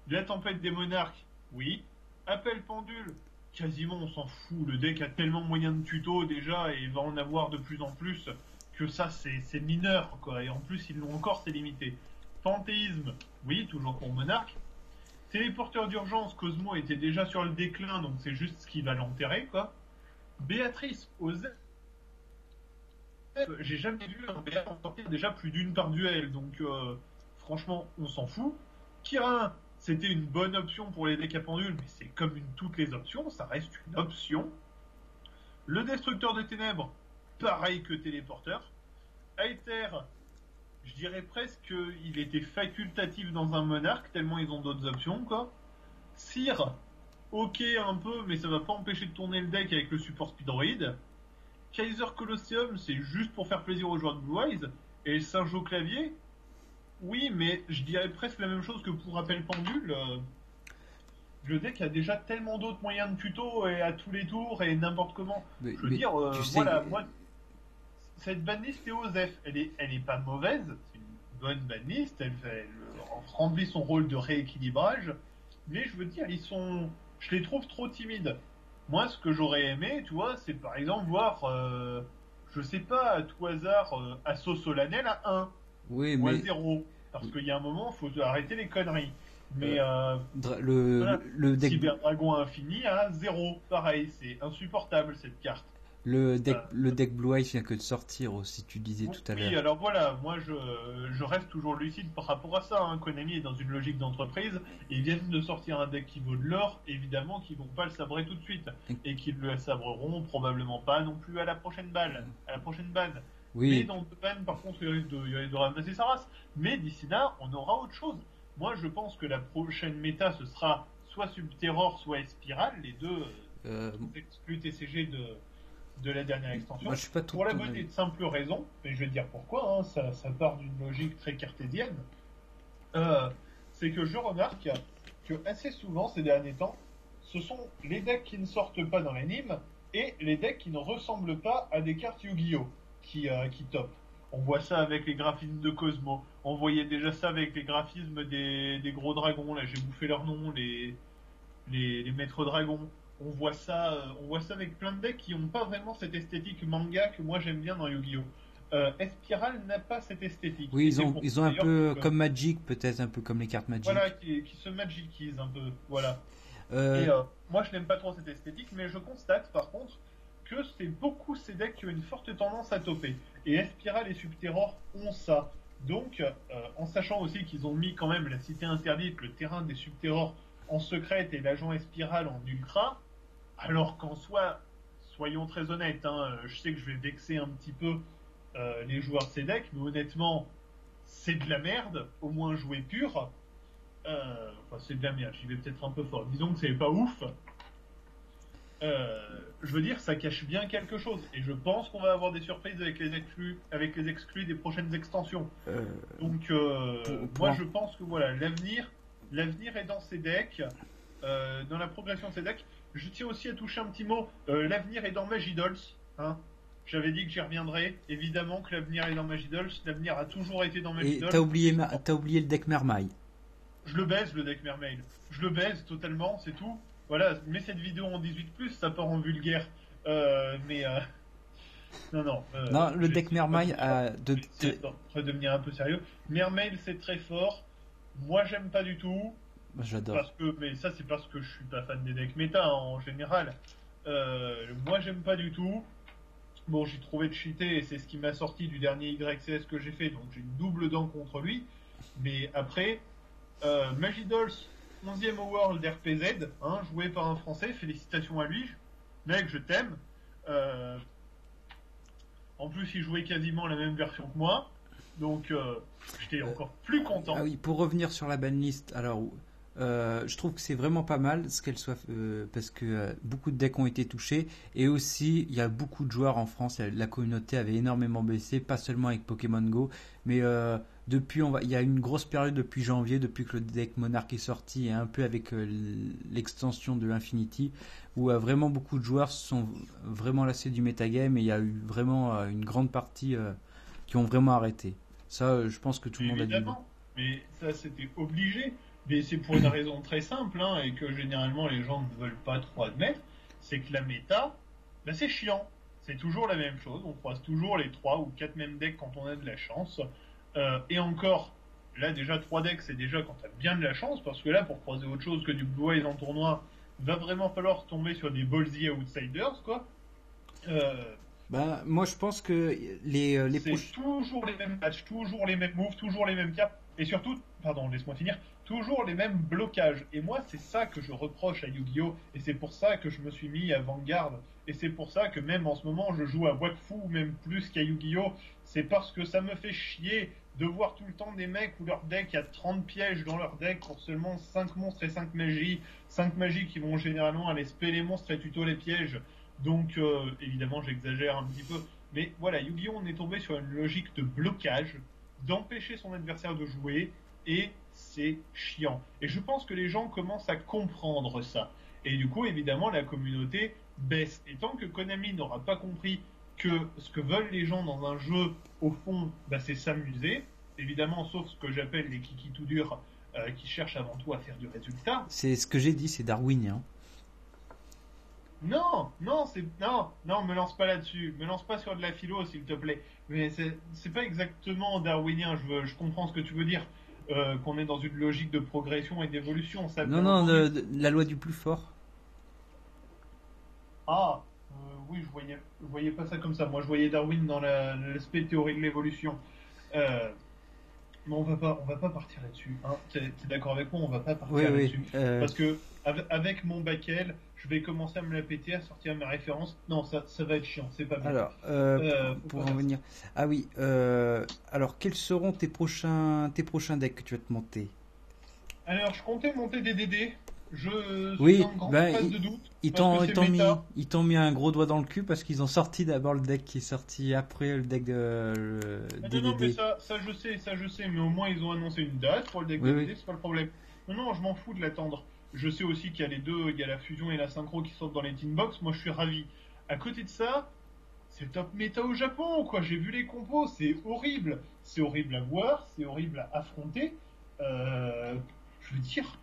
La tempête des monarques, oui. Appel pendule, quasiment on s'en fout. Le deck a tellement moyen de tuto déjà et va en avoir de plus en plus que ça c'est mineur quoi. Et en plus ils l'ont encore, c'est limité. Panthéisme, oui, toujours pour monarque. Téléporteur d'urgence, Cosmo était déjà sur le déclin, donc c'est juste ce qui va l'enterrer, quoi. Béatrice, Osef, j'ai jamais vu un BA en sortir déjà plus d'une par duel, donc franchement, on s'en fout. Kirin, c'était une bonne option pour les decks à pendule, mais c'est comme toutes les options, ça reste une option. Le Destructeur de Ténèbres, pareil que Téléporteur. Aether, je dirais presque qu'il était facultatif dans un monarque, tellement ils ont d'autres options, quoi. Cyr, ok un peu, mais ça va pas empêcher de tourner le deck avec le support Speedroid. Kaiser Colosseum, c'est juste pour faire plaisir aux joueurs de Blue Eyes. Et le singe au clavier, oui, mais je dirais presque la même chose que pour Appel Pendule. Le deck a déjà tellement d'autres moyens de tuto et à tous les tours et n'importe comment. Je veux mais dire, tu sais, voilà, moi, cette banlist est OSEF, elle est pas mauvaise, c'est une bonne banlist, elle remplit son rôle de rééquilibrage, mais je veux dire, je les trouve trop timides. Moi, ce que j'aurais aimé, tu vois, c'est par exemple voir, je sais pas, à tout hasard, Assaut Solennel à 1 oui, ou à mais 0, parce qu'il y a un moment, il faut arrêter les conneries. Mais le, voilà, le deck, Cyber Dragon Infini à 0, pareil, c'est insupportable cette carte. le deck Blue Eyes vient que de sortir aussi, tu disais tout à Oui, l'heure. alors voilà, moi je reste toujours lucide par rapport à ça. Hein. Konami est dans une logique d'entreprise. Ils viennent de sortir un deck qui vaut de l'or, évidemment qu'ils vont pas le sabrer tout de suite. Et qu'ils le sabreront probablement pas non plus à la prochaine balle, à la prochaine base. Mais Oui, dans le domaine, par contre, il risque de ramasser sa race. Mais d'ici là, on aura autre chose. Moi, je pense que la prochaine méta, ce sera soit Subterror, soit Espiral, les deux euh, exclus TCG de la dernière moi extension. je suis pas tout Pour la ton bonne et avis. de simple raison, et je vais te dire pourquoi, hein, ça part d'une logique très cartésienne, euh, c'est que je remarque que assez souvent ces derniers temps, ce sont les decks qui ne sortent pas dans l'anime et les decks qui ne ressemblent pas à des cartes Yu-Gi-Oh! Qui top. On voit ça avec les graphismes de Cosmo, on voyait déjà ça avec les graphismes des gros dragons, là j'ai bouffé leur nom, les maîtres dragons. On voit ça avec plein de decks qui n'ont pas vraiment cette esthétique manga que moi j'aime bien dans Yu-Gi-Oh! Espiral n'a pas cette esthétique. Oui, Et c'est pour ils ça ont un d'ailleurs peu que, comme Magic, peut-être un peu comme les cartes voilà, Magic. qui se magicise un peu. Voilà. Euh, Et moi, je n'aime pas trop cette esthétique, mais je constate par contre que c'est beaucoup ces decks qui ont une forte tendance à toper. Et Espiral et Subterror ont ça. Donc, en sachant aussi qu'ils ont mis quand même la cité interdite, le terrain des Subterror en secrète et l'agent Espiral en ultra, alors qu'en soi, soyons très honnêtes, hein, je sais que je vais vexer un petit peu les joueurs de ces decks, mais honnêtement, c'est de la merde, au moins jouer pur. Enfin, c'est de la merde, j'y vais peut-être un peu fort. Disons que c'est pas ouf. Je veux dire, ça cache bien quelque chose. Et je pense qu'on va avoir des surprises avec les exclus des prochaines extensions. euh, Donc, pour moi, je pense que voilà, l'avenir est dans ces decks, dans la progression de ces decks. Je tiens aussi à toucher un petit mot. L'avenir est dans Magidols. Hein. J'avais dit que j'y reviendrais. Évidemment que l'avenir est dans Magidols. L'avenir a toujours été dans et Magidols. t'as oublié le deck Mermaille. Je le baise le deck Mermaid. Je le baise totalement, c'est tout. Voilà, mets cette vidéo en 18+, ça part en vulgaire. Mais non, non. Non, le deck J'essaie Mermaille de redevenir un peu sérieux. Mermaid, c'est très fort. Moi, j'aime pas du tout. J'adore. Mais ça, c'est parce que je suis pas fan des decks méta hein, en général. Moi, j'aime pas du tout. Bon, j'ai trouvé de cheater et c'est ce qui m'a sorti du dernier YCS que j'ai fait, donc j'ai une double dent contre lui. Mais après, Magidols, 11e au World RPZ, hein, joué par un Français, félicitations à lui. Mec, je t'aime. Euh, En plus, il jouait quasiment la même version que moi, donc j'étais encore plus Ah content. oui, pour revenir sur la banlist, alors je trouve que c'est vraiment pas mal ce qu'elle soit parce que beaucoup de decks ont été touchés et aussi il y a beaucoup de joueurs en France. La communauté avait énormément baissé, pas seulement avec Pokémon Go, mais depuis il y a une grosse période depuis janvier, depuis que le deck Monarch est sorti et un peu avec l'extension de Infinity, où vraiment beaucoup de joueurs se sont vraiment lassés du metagame et il y a eu vraiment une grande partie qui ont vraiment arrêté. Ça, je pense que tout le monde a dit. Évidemment, mais ça c'était obligé. Mais c'est pour une raison très simple, hein, et que généralement les gens ne veulent pas trop admettre, c'est que la méta, ben, c'est chiant. C'est toujours la même chose, on croise toujours les 3 ou 4 mêmes decks quand on a de la chance. Et encore, là déjà 3 decks, c'est déjà quand t'as bien de la chance, parce que là, pour croiser autre chose que du Blue Eyes en tournoi, va vraiment falloir tomber sur des ballsy outsiders, quoi. Euh, Ben, moi, je pense que les c'est proches. toujours les mêmes matchs, toujours les mêmes moves, toujours les mêmes cartes, et surtout, pardon, laisse-moi finir, toujours les mêmes blocages. Et moi, c'est ça que je reproche à Yu-Gi-Oh! Et c'est pour ça que je me suis mis à Vanguard. Et c'est pour ça que même en ce moment, je joue à Wakfu, même plus qu'à Yu-Gi-Oh! C'est parce que ça me fait chier de voir tout le temps des mecs où leur deck a 30 pièges dans leur deck pour seulement 5 monstres et 5 magies. 5 magies qui vont généralement aller spell les monstres et tuto les pièges. Donc, évidemment, j'exagère un petit peu. Mais voilà, Yu-Gi-Oh! On est tombé sur une logique de blocage, d'empêcher son adversaire de jouer, et c'est chiant. Et je pense que les gens commencent à comprendre ça. Et du coup, évidemment, la communauté baisse. Et tant que Konami n'aura pas compris que ce que veulent les gens dans un jeu, au fond, bah, c'est s'amuser, évidemment, sauf ce que j'appelle les kiki tout durs, qui cherchent avant tout à faire du résultat. C'est ce que j'ai dit, c'est darwinien. Non, non, me lance pas là-dessus. Me lance pas sur de la philo, s'il te plaît. Mais c'est pas exactement darwinien. Je comprends ce que tu veux dire. Qu'on est dans une logique de progression et d'évolution. Ça, Non, bien non, entendu. la loi du plus fort. Ah, oui, je voyais pas ça comme ça. Moi, je voyais Darwin dans l'aspect théorie de l'évolution. Euh, Mais on va pas partir là-dessus. Hein. T'es d'accord avec moi, on va pas Oui, partir oui. là-dessus. Parce que avec mon bac-L, je vais commencer à me la péter, à sortir mes références. Non, ça va être chiant, c'est pas bien. Alors, Faut pour pas en faire ça. venir. Ah oui, alors quels seront tes prochains decks que tu vas te monter? Alors, je comptais monter des DD. Je suis Oui, en grande ben, phase de doute ils parce que t'ont, c'est méta. ils t'ont mis un gros doigt dans le cul parce qu'ils ont sorti d'abord le deck qui est sorti après le deck de le Ah non, non, mais DDD. ça je sais, mais au moins ils ont annoncé une date pour le deck Oui, oui. DDD, c'est pas le problème. Non, non, je m'en fous de l'attendre. Je sais aussi qu'il y a les deux, il y a la fusion et la synchro qui sortent dans les teen box, moi je suis ravi. À côté de ça, c'est top méta au Japon, quoi. J'ai vu les compos, c'est horrible. C'est horrible à voir, c'est horrible à affronter. Euh, je veux dire,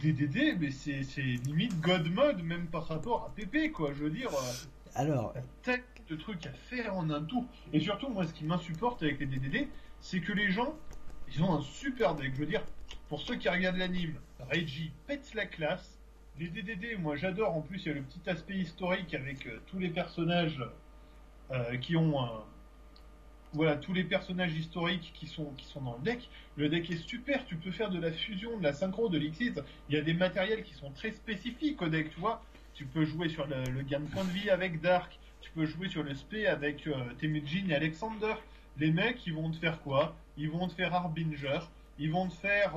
DDD, mais c'est limite God mode, même par rapport à PP, quoi. Je veux dire, Alors, t'as tellement de trucs à faire en un tour. Et surtout, moi, ce qui m'insupporte avec les DDD, c'est que les gens, ils ont un super deck. Je veux dire, pour ceux qui regardent l'anime, Reggie pète la classe. Les DDD, moi j'adore. En plus, il y a le petit aspect historique avec tous les personnages qui ont voilà, tous les personnages historiques qui sont dans le deck. Le deck est super, tu peux faire de la fusion, de la synchro, de l'Xyz. Il y a des matériels qui sont très spécifiques au deck, tu vois. Tu peux jouer sur le gain de point de vie avec Dark, tu peux jouer sur le spé avec Temujin et Alexander. Les mecs, ils vont te faire quoi? Ils vont te faire Harbinger, ils vont te faire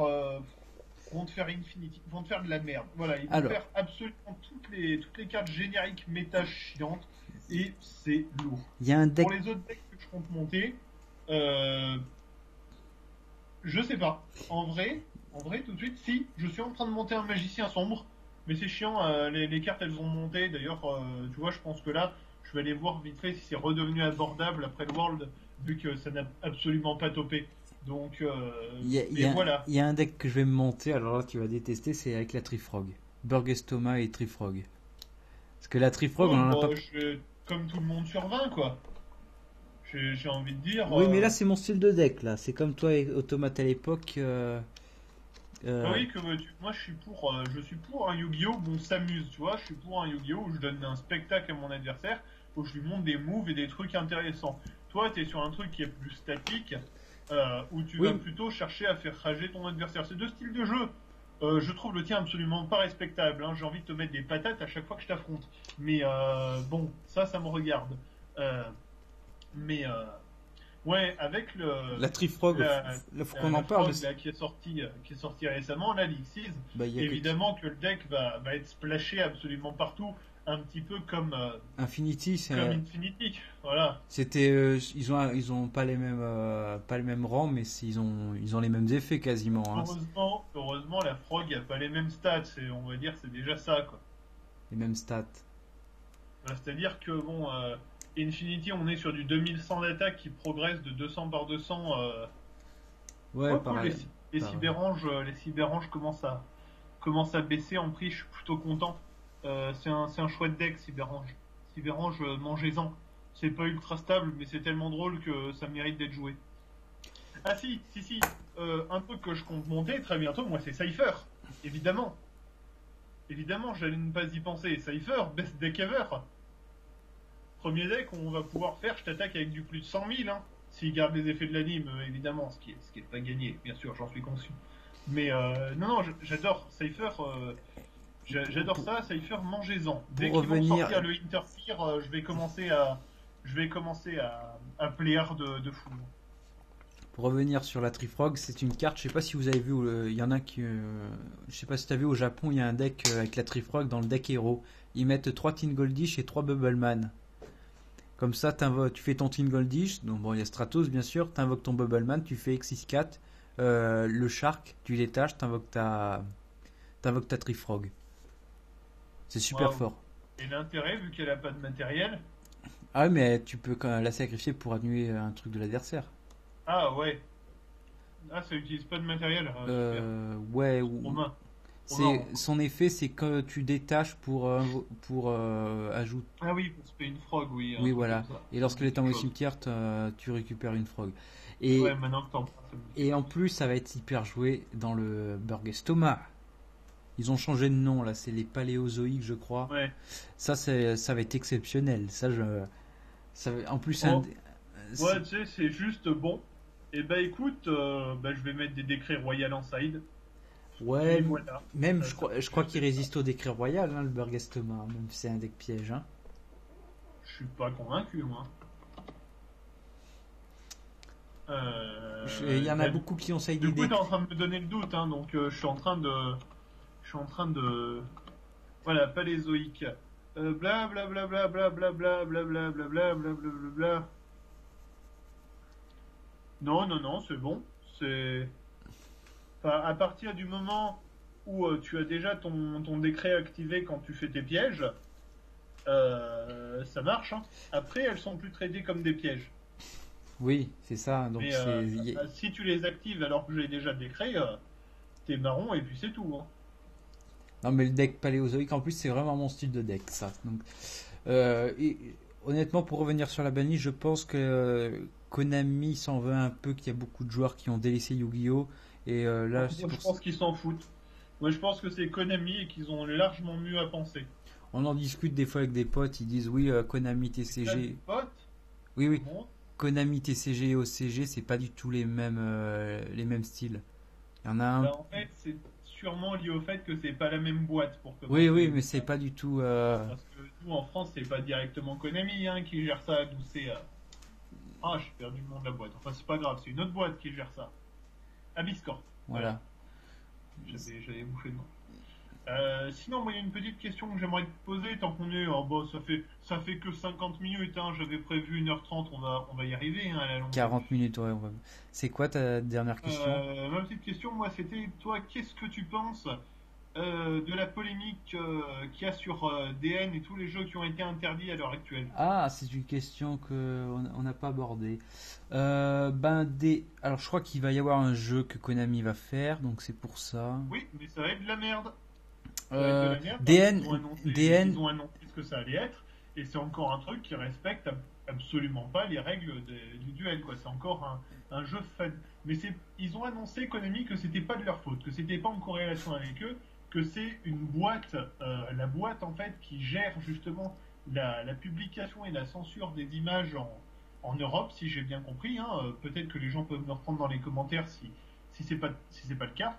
Infinity, ils vont te faire de la merde. Voilà, ils vont alors, faire absolument toutes les cartes génériques méta chiantes et c'est lourd. il y a un deck. Pour les autres decks que je compte monter, euh, je sais pas. En vrai, tout de suite, si, je suis en train de monter un magicien sombre, mais c'est chiant, les cartes elles vont monter. D'ailleurs, tu vois, je pense que là, je vais aller voir vite fait si c'est redevenu abordable après le World, vu que ça n'a absolument pas topé. Donc, et voilà. Il y a un deck que je vais me monter, alors là tu vas détester, c'est avec la Trifrog. Burgestoma et Trifrog. Parce que la Trifrog, on Ouais, en a pas. bah, comme tout le monde sur 20, quoi. J'ai envie de dire. Oui, mais là c'est mon style de deck, là. C'est comme toi et Automate à l'époque. Bah Euh, oui, que veux-tu. Moi, je suis pour un Yu-Gi-Oh! Où on s'amuse, tu vois. Je suis pour un Yu-Gi-Oh! Où je donne un spectacle à mon adversaire, où je lui montre des moves et des trucs intéressants. Toi, t'es sur un truc qui est plus statique, où tu vas Oui, plutôt chercher à faire rager ton adversaire. C'est deux styles de jeu. Je trouve le tien absolument pas respectable. Hein. J'ai envie de te mettre des patates à chaque fois que je t'affronte. Mais bon, ça me regarde. Euh, mais ouais, avec la Trifrog, là faut qu'on en la parle. frog là, qui est sorti récemment, là, l'Xyz, Bah, il y a que évidemment que le deck va être splashé absolument partout, un petit peu Infinity, comme Infinity. Voilà. c'était, ils ont pas les mêmes rangs, mais ils ont les mêmes effets quasiment. Hein. Heureusement, la frog a pas les mêmes stats, on va dire c'est déjà ça, quoi. Les mêmes stats. C'est-à-dire que, bon, Infinity, on est sur du 2100 d'attaque qui progresse de 200 par 200. Ouais, Quoique pareil. Pareil. les cyberanges commencent à baisser en prix, je suis plutôt content. C'est un chouette deck, cyberange. Cyberange, mangez-en. C'est pas ultra stable, mais c'est tellement drôle que ça mérite d'être joué. Ah si. Un truc que je compte monter très bientôt, moi c'est Cypher. Évidemment. Évidemment, j'allais ne pas y penser. Cypher, best deck ever. Premier deck, on va pouvoir faire, je t'attaque avec du plus de 100 000, hein. S'il garde les effets de l'anime, évidemment, ce qui est pas gagné, bien sûr, j'en suis conscient. Mais non, j'adore Cypher, j'adore Pour, ça, Cypher, mangez-en. pour Dès qu'ils vont revenir, sortir le Interfere, je vais commencer à pléar de fou. pour revenir sur la Trifrog, c'est une carte. Je sais pas si vous avez vu, il y en a qui, je sais pas si t'as vu au Japon, il y a un deck avec la Trifrog dans le deck héros. Ils mettent 3 Tin Goldish et 3 Bubbleman. Comme ça, tu fais ton Tin Goldish, donc bon, il y a Stratos bien sûr, t'invoques ton Bubbleman, tu fais X64, le Shark, tu détaches, t'invoques ta Trifrog. C'est super Waouh. fort. Et l'intérêt, vu qu'elle a pas de matériel, Ah oui, mais tu peux quand même la sacrifier pour annuler un truc de l'adversaire. ah ouais, ah ça utilise pas de matériel, super. Ouais, Romain, c'est Romain. son effet, c'est que tu détaches pour ajouter. Ah oui, pour se une frog, oui, un Oui, truc voilà. comme ça. Et Ça me lorsqu'elle dit est en quelque au chose. cimetière, tu récupères une frog. Ouais, Et maintenant que t'en parles, ça me dit et quelque en chose. plus, ça va être hyper joué dans le Burgestoma. Ils ont changé de nom là, c'est les Paléozoïques, je crois. Ouais. Ça va être exceptionnel. En plus, Oh, ouais, tu sais, c'est juste bon. Et bah écoute, je vais mettre des décrets royal en side. Et Ouais, voilà. même Ça je crois fonctionne qu'il comme ça. résiste au décret royal, hein, le Burgastoma, même si c'est un deck piège. Hein. Je suis pas convaincu, moi. Il y en a Bah, beaucoup qui ont ça du des coup, t'es decks. en train de me donner le doute, hein, donc je suis en train de, voilà, palézoïque. Bla bla bla bla bla bla bla bla bla bla bla bla bla bla bla. Non, non, non, c'est bon. C'est, enfin, à partir du moment où tu as déjà ton décret activé quand tu fais tes pièges, ça marche. Hein. Après, elles sont plus traitées comme des pièges. Oui, c'est ça. Donc Mais si tu les actives alors que j'ai déjà le décret, t'es marron et puis c'est tout. Hein. non, mais le deck paléozoïque, en plus, c'est vraiment mon style de deck, ça. Donc, et, honnêtement, pour revenir sur la bannie, je pense que Konami s'en veut un peu qu'il y a beaucoup de joueurs qui ont délaissé Yu-Gi-Oh! Et là, c'est Moi, je pour ça. pense qu'ils s'en foutent. Moi, je pense que c'est Konami et qu'ils ont largement mieux à penser. On en discute des fois avec des potes, ils disent oui, Konami T'as des TCG. potes, Oui, oui, bon, Konami TCG et OCG, c'est pas du tout les mêmes styles. Il y en a un. bah, en fait, c'est sûrement lié au fait que c'est pas la même boîte pour Oui, commencer. oui, mais c'est pas du tout. Parce que nous, en France, c'est pas directement Konami hein, qui gère ça, d'où c'est. Ah, j'ai perdu le nom de la boîte. Enfin, c'est pas grave, c'est une autre boîte qui gère ça. Abiscorp. Voilà, Voilà. j'avais bouffé le nom. Sinon, moi, il y a une petite question que j'aimerais te poser, tant qu'on est. Oh, bon, ça fait que 50 minutes, hein, j'avais prévu 1h30, on va y arriver hein, à la longue. 40 minutes, ouais. C'est quoi ta dernière question? Ma petite question, moi, c'était toi, qu'est-ce que tu penses de la polémique qu'il y a sur DN et tous les jeux qui ont été interdits à l'heure actuelle? Ah, c'est une question que on n'a pas abordée. Alors, je crois qu'il va y avoir un jeu que Konami va faire, donc c'est pour ça. Oui, mais ça va être de la merde. Ça va être de la merde parce qu'ils DN, ont annoncé, DN, ils ont annoncé ce que ça allait être, et c'est encore un truc qui respecte absolument pas les règles du duel, quoi. C'est encore un jeu fun. Mais ils ont annoncé, Konami, que c'était pas de leur faute, que c'était pas en corrélation avec eux, que c'est une boîte, la boîte en fait qui gère justement la publication et la censure des images en Europe, si j'ai bien compris. Hein. Peut-être que les gens peuvent me reprendre dans les commentaires si c'est pas le cas.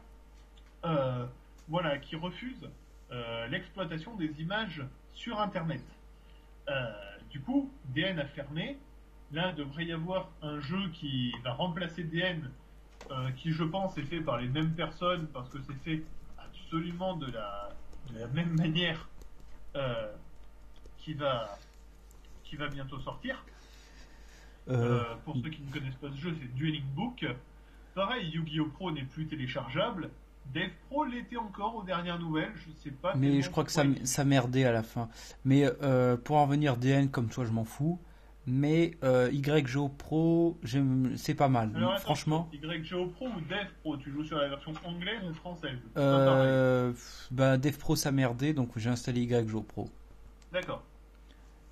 Euh, voilà, qui refuse l'exploitation des images sur Internet. Euh, du coup, DN a fermé. Là, devrait y avoir un jeu qui va remplacer DN, qui, je pense, est fait par les mêmes personnes, parce que c'est fait absolument de la même manière, euh, qui va, qui va bientôt sortir. euh, Pour ceux qui ne connaissent pas ce jeu, c'est Dueling Book. Pareil, Yu-Gi-Oh! Pro n'est plus téléchargeable. Dev Pro l'était encore aux dernières nouvelles, je sais pas mais je tellement crois que ça, pourquoi ça merdait à la fin. Mais pour en venir DN, comme toi, je m'en fous. Mais YGO Pro, c'est pas mal. Alors attention, Franchement, YGO Pro ou Dev Pro, tu joues sur la version anglaise ou française? C'est pas pareil. euh, Dev Pro, ça merdait, donc j'ai installé YGO Pro. D'accord.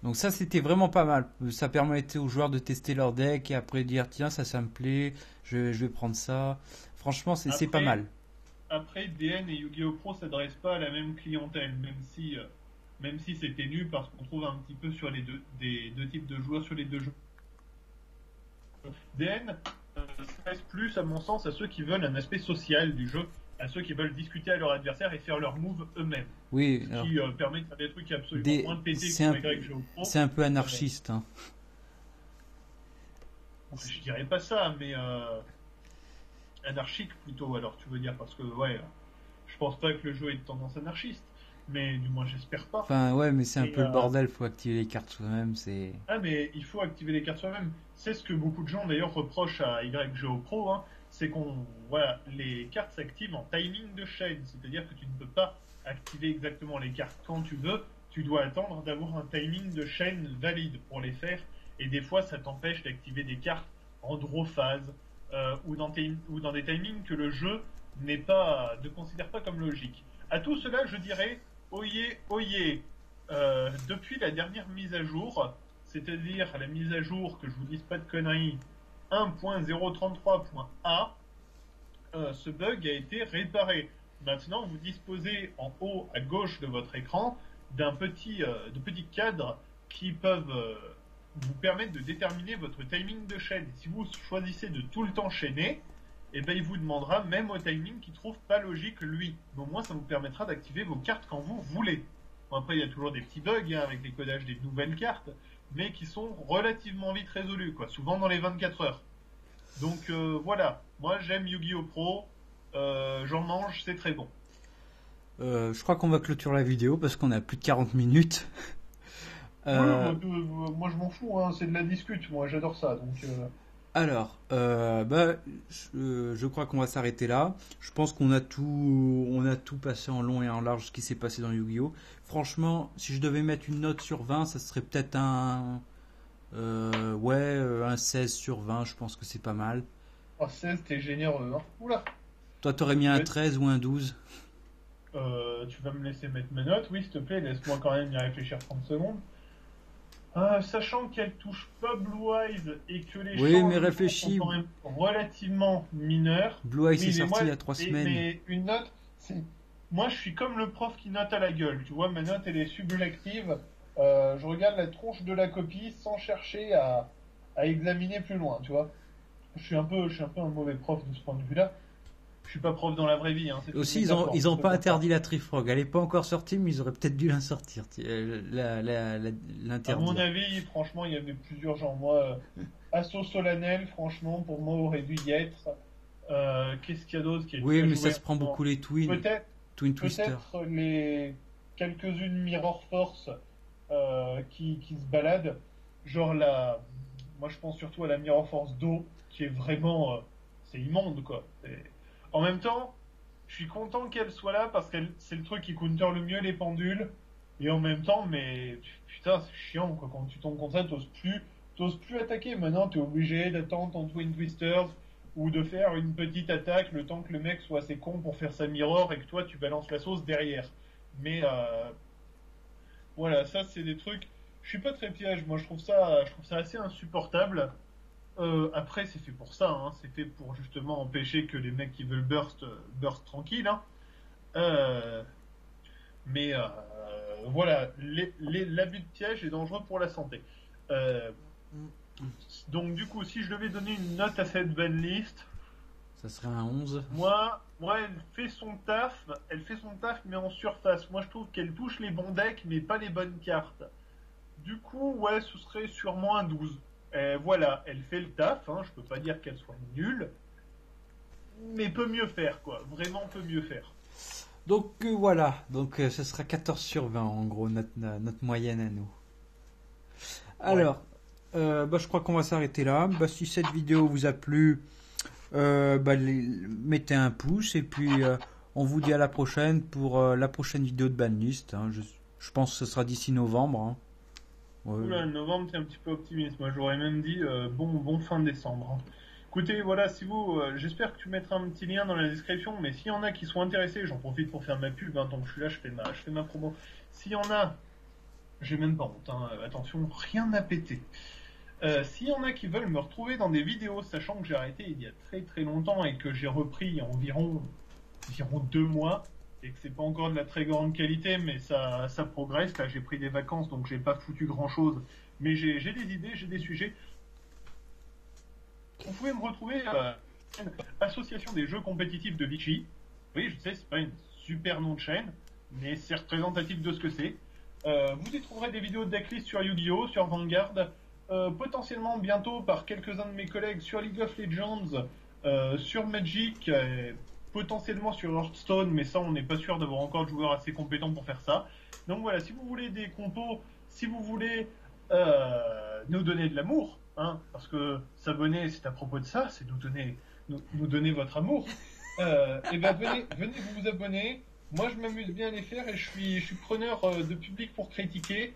Donc ça, c'était vraiment pas mal. Ça permettait aux joueurs de tester leur deck et après dire, tiens, ça me plaît, je vais prendre ça. Franchement, c'est pas Après, mal. après DN et Yu-Gi-Oh! Pro s'adressent pas à la même clientèle, même si c'est ténu parce qu'on trouve un petit peu sur les deux types de joueurs sur les deux jeux. DN s'adresse plus, à mon sens, à ceux qui veulent un aspect social du jeu, à ceux qui veulent discuter à leur adversaire et faire leur move eux-mêmes. Oui, Ce alors, qui permet de faire des trucs absolument moins pétés que sur YGO Pro. c'est un peu Euh, anarchiste. Hein. je dirais pas ça, mais anarchique plutôt, alors tu veux dire, parce que ouais, je pense pas que le jeu ait de tendance anarchiste, mais du moins j'espère pas. Enfin, ouais, mais c'est un Et, peu le bordel, faut activer les cartes soi-même, c'est... mais il faut activer les cartes soi-même. C'est ce que beaucoup de gens d'ailleurs reprochent à YGO Pro, hein, c'est voilà, les cartes s'activent en timing de chaîne, c'est-à-dire que tu ne peux pas activer exactement les cartes quand tu veux, tu dois attendre d'avoir un timing de chaîne valide pour les faire, et des fois ça t'empêche d'activer des cartes en draw phase, ou dans des timings que le jeu ne considère pas comme logique. À tout cela, je dirais, oyez, oyez, depuis la dernière mise à jour, c'est-à-dire la mise à jour, que je vous dise pas de conneries, 1.033.a, ce bug a été réparé. Maintenant, vous disposez en haut à gauche de votre écran de petits cadres qui peuvent vous permettre de déterminer votre timing de chaîne. Et si vous choisissez de tout le temps chaîner, et ben il vous demandera même au timing qu'il trouve pas logique lui. Mais au moins ça vous permettra d'activer vos cartes quand vous voulez. Bon, après il y a toujours des petits bugs avec les codages des nouvelles cartes, mais qui sont relativement vite résolus, quoi, souvent dans les 24 heures. Donc voilà, moi j'aime Yu-Gi-Oh! Pro, j'en mange, c'est très bon. Je crois qu'on va clôturer la vidéo parce qu'on a plus de 40 minutes. Moi je m'en fous, hein, c'est de la discute, moi j'adore ça. Donc, Alors, je crois qu'on va s'arrêter là. Je pense qu'on a tout passé en long et en large ce qui s'est passé dans Yu-Gi-Oh! Franchement, si je devais mettre une note sur 20, ça serait peut-être un 16 sur 20, je pense que c'est pas mal. Oh, 16, t'es généreux, hein. Oula. Toi, t'aurais mis un 13 ou un 12? Tu vas me laisser mettre ma note, oui, s'il te plaît, laisse-moi quand même y réfléchir 30 secondes. Sachant qu'elle touche pas Blue Eyes et que les mais changements réfléchis. sont quand même relativement mineurs. Blue Eyes Oui, est mais sorti moi, il y a 3 semaines. Mais une note, c'est... Moi, je suis comme le prof qui note à la gueule. Tu vois, ma note, elle est subjective. Je regarde la tronche de la copie sans chercher à examiner plus loin, tu vois. Je suis un peu un mauvais prof de ce point de vue-là. Je suis pas prof dans la vraie vie. Hein, aussi, ils ont pas interdit la Trifrog. Elle est pas encore sortie, mais ils auraient peut-être dû la sortir. L'interdire. À mon avis, franchement, il y avait plusieurs gens. Moi, Assaut Solennel, franchement, pour moi, aurait dû y être. Qu'est-ce qu'il y a d'autre qui est Oui, mais ça se prend beaucoup les Twin. Peut-être Twin Twister. Peut-être les quelques-unes Mirror Force qui se baladent. Genre moi, je pense surtout à la Mirror Force Do, qui est vraiment... c'est immonde, quoi. En même temps, je suis content qu'elle soit là parce que c'est le truc qui counter le mieux les pendules. Et en même temps, mais putain, c'est chiant, quoi. Quand tu tombes contre ça, t'oses plus attaquer. Maintenant, t'es obligé d'attendre ton Twin Twisters ou de faire une petite attaque le temps que le mec soit assez con pour faire sa mirror et que toi, tu balances la sauce derrière. Mais voilà, ça, c'est des trucs... Je suis pas très piège. Moi, je trouve ça assez insupportable. Après, c'est fait pour ça, hein. C'est fait pour justement empêcher que les mecs qui veulent burst tranquille. Hein. Mais voilà, l'abus de piège est dangereux pour la santé. Donc du coup, si je devais donner une note à cette banlist, ça serait un 11. Moi, elle fait son taf, mais en surface. Moi, je trouve qu'elle touche les bons decks, mais pas les bonnes cartes. Du coup, ouais, ce serait sûrement un 12. Voilà, elle fait le taf, hein, je peux pas dire qu'elle soit nulle, mais peut mieux faire, quoi. Vraiment peut mieux faire. Donc voilà, ce sera 14 sur 20 en gros, notre moyenne à nous. Alors, je crois qu'on va s'arrêter là. Si cette vidéo vous a plu, mettez un pouce et puis on vous dit à la prochaine pour la prochaine vidéo de Banlist. Hein. Je pense que ce sera d'ici novembre. Hein. Ouais. Oula, novembre, t'es un petit peu optimiste. Moi, j'aurais même dit bon fin décembre. Écoutez, voilà, si vous, j'espère que tu mettras un petit lien dans la description, mais s'il y en a qui sont intéressés, j'en profite pour faire ma pub, hein, tant que je suis là, je fais ma promo. S'il y en a, j'ai même pas honte, hein, attention, rien n'a pété. S'il y en a qui veulent me retrouver dans des vidéos, sachant que j'ai arrêté il y a très très longtemps et que j'ai repris il y a environ 2 mois, et que c'est pas encore de la très grande qualité, mais ça progresse. Là, j'ai pris des vacances, donc j'ai pas foutu grand chose, mais j'ai des idées, j'ai des sujets. Vous pouvez me retrouver à l'Association des jeux compétitifs de Vichy. Oui, je sais, c'est pas une super nom de chaîne, mais c'est représentatif de ce que c'est. Vous y trouverez des vidéos de decklist sur Yu-Gi-Oh, sur Vanguard, potentiellement bientôt par quelques-uns de mes collègues sur League of Legends, sur Magic, potentiellement sur Hearthstone, mais ça on n'est pas sûr d'avoir encore de joueurs assez compétents pour faire ça. Donc voilà, si vous voulez des compos, si vous voulez nous donner de l'amour, hein, parce que s'abonner c'est à propos de ça, c'est nous donner votre amour, et ben venez vous abonner. Moi je m'amuse bien à les faire et je suis preneur de public pour critiquer,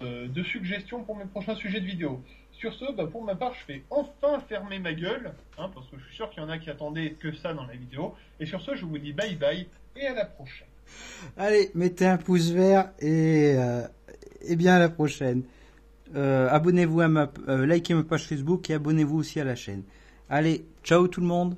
de suggestions pour mes prochains sujets de vidéo. Sur ce, pour ma part, je vais enfin fermer ma gueule, hein, parce que je suis sûr qu'il y en a qui attendaient que ça dans la vidéo. Et sur ce, je vous dis bye bye et à la prochaine. Allez, mettez un pouce vert et bien à la prochaine. Abonnez-vous likez ma page Facebook et abonnez-vous aussi à la chaîne. Allez, ciao tout le monde.